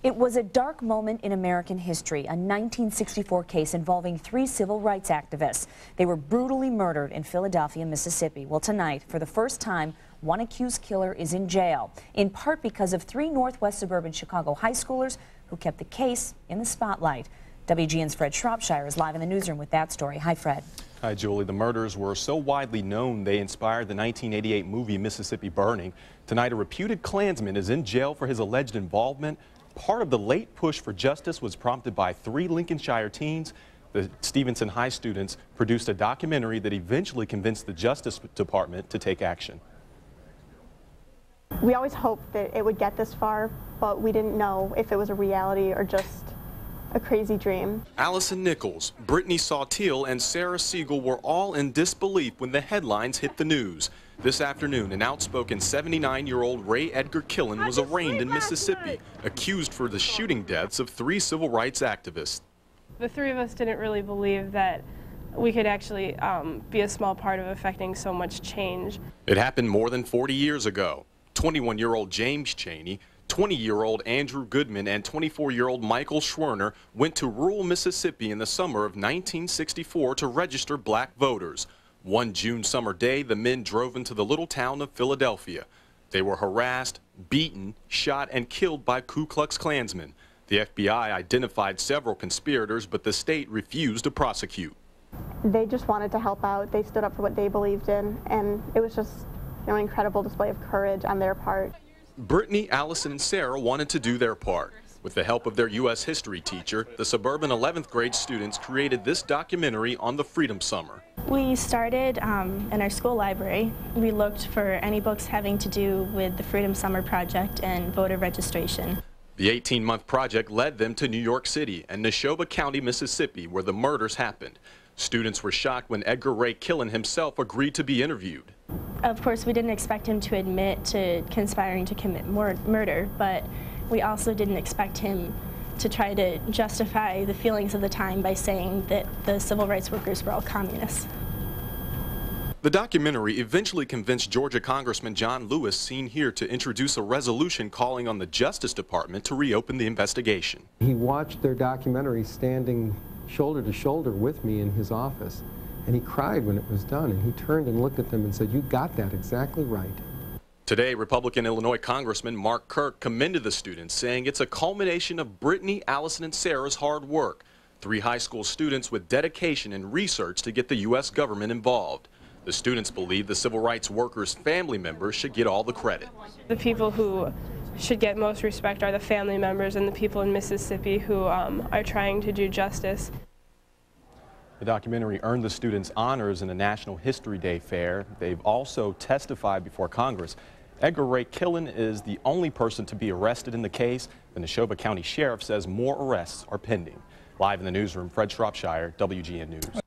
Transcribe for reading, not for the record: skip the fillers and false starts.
It was a dark moment in American history, a 1964 case involving 3 civil rights activists. They were brutally murdered in Philadelphia, Mississippi. Well, tonight, for the first time, one accused killer is in jail, in part because of 3 northwest suburban Chicago high schoolers who kept the case in the spotlight. WGN's Fred Shropshire is live in the newsroom with that story. Hi, Fred. Hi, Julie. The murders were so widely known they inspired the 1988 movie Mississippi Burning. Tonight, a reputed Klansman is in jail for his alleged involvement. Part of the late push for justice was prompted by 3 Lincolnshire teens. The Stevenson High students produced a documentary that eventually convinced the Justice Department to take action. We always hoped that it would get this far, but we didn't know if it was a reality or just a crazy dream. Allison Nichols, Brittany Sawtelle, and Sarah Siegel were all in disbelief when the headlines hit the news. This afternoon, an outspoken 79-year-old Ray Edgar Killen was arraigned in Mississippi, accused for the shooting deaths of 3 civil rights activists. The 3 of us didn't really believe that we could actually be a small part of affecting so much change. It happened more than 40 years ago. 21-year-old James Chaney, 20-year-old Andrew Goodman, and 24-year-old Michael Schwerner went to rural Mississippi in the summer of 1964 to register black voters. One June summer day, the men drove into the little town of Philadelphia. They were harassed, beaten, shot, and killed by Ku Klux Klansmen. The FBI identified several conspirators, but the state refused to prosecute. They just wanted to help out. They stood up for what they believed in, and it was just an incredible display of courage on their part. Brittany, Allison, and Sarah wanted to do their part. With the help of their U.S. history teacher, the suburban 11th grade students created this documentary on the Freedom Summer. We started in our school library. We looked for any books having to do with the Freedom Summer Project and voter registration. The 18-month project led them to New York City and Neshoba County, Mississippi, where the murders happened. Students were shocked when Edgar Ray Killen himself agreed to be interviewed. Of course, we didn't expect him to admit to conspiring to commit murder, but we also didn't expect him to try to justify the feelings of the time by saying that the civil rights workers were all communists. The documentary eventually convinced Georgia Congressman John Lewis, seen here, to introduce a resolution calling on the Justice Department to reopen the investigation. He watched their documentary standing shoulder to shoulder with me in his office, and he cried when it was done, and he turned and looked at them and said, "You got that exactly right." Today, Republican Illinois Congressman Mark Kirk commended the students, saying it's a culmination of Brittany, Allison, and Sarah's hard work. 3 high school students with dedication and research to get the U.S. government involved. The students believe the civil rights workers' family members should get all the credit. The people who should get most respect are the family members and the people in Mississippi who are trying to do justice. The documentary earned the students honors in the National History Day Fair. They've also testified before Congress. Edgar Ray Killen is the only person to be arrested in the case. The Neshoba County Sheriff says more arrests are pending. Live in the newsroom, Fred Shropshire, WGN News.